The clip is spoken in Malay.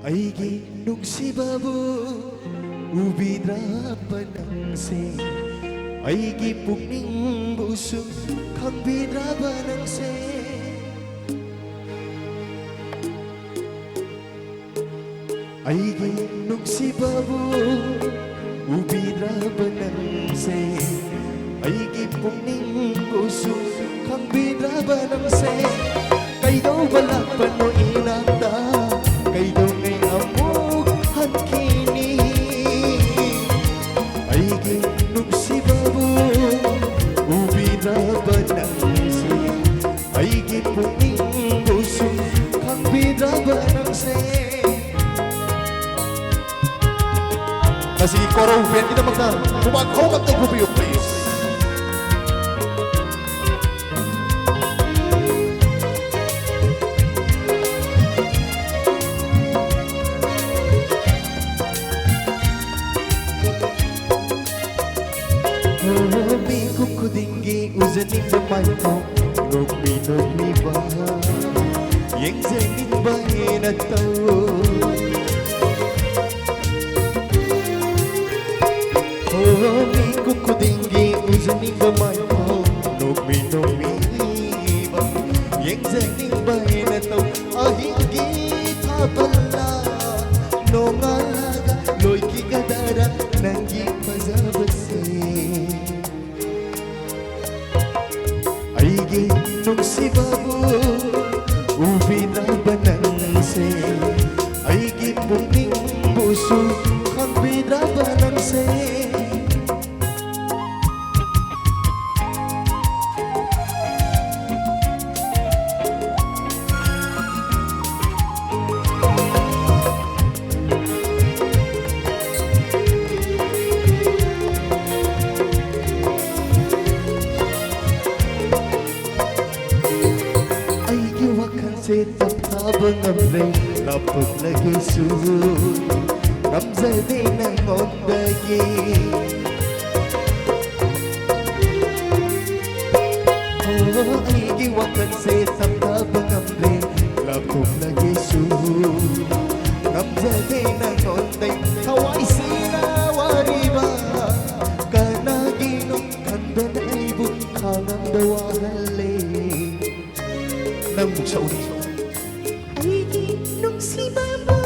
ꯑꯩꯒꯤ ꯅꯨꯡꯁꯤꯕꯕꯨ ꯎꯕꯤꯗ꯭ꯔꯕ ꯅꯪꯁꯦ ꯑꯩꯒꯤ ꯄꯨꯛꯅꯤꯡꯕꯨꯁꯨ ꯈꯪꯕꯤꯗ꯭ꯔꯕ ꯅꯪꯁꯦ ꯑꯩꯒꯤ ꯅꯨꯡꯁꯤꯕꯕꯨ ꯎꯕꯤꯗ꯭ꯔꯕ ꯅꯪꯁꯦ ꯑꯩꯒꯤ ꯄꯨꯛꯅꯤꯡꯕꯨꯁꯨ ꯈꯪꯕꯤꯗ꯭ꯔꯕ ꯅꯪꯁꯦ ꯀꯩꯗꯧꯕ ꯂꯥꯛꯄꯅꯣ ꯏꯅꯥꯛꯇ ꯀꯩꯗꯧꯉꯩ ꯑꯃꯨꯛ ꯍꯟꯈꯤꯅꯤ ꯑꯩꯒꯤ ꯅꯨꯡꯁꯤꯕꯕꯨ ꯎꯕꯤꯗ꯭ꯔꯕ ꯅꯪꯁꯦ ꯑꯩꯒꯤ ꯄꯨꯛꯅꯤꯡꯕꯨꯁꯨ ꯈꯪꯕꯤꯗ꯭ꯔꯕ ꯅꯪꯁꯦ Masih korong band kita makna Kumang komat ng grupo yung please Hobi kukudingi uzaning bamay mo Nogmi ba Yang zaning ba inataw Hobi kukudingi uzaning bamay mo Nogmi ba Yang zaning ba inataw Ahingi tabala Nongalaga Loy kikadara Nangi pazabasi Aigi nungsibabu Ubinaba nangse Aigi puning busu Kangbidaba nangse Taphabang amray napaglagay sun Ramzade ng ondagi Ay giwakan sa taphabang amray napaglagay sun Ramzade ng onday Haway sinawari ba Kanaginong kanda na ibon Kangang dawahali Nang sa ulit Aigi nung si Babo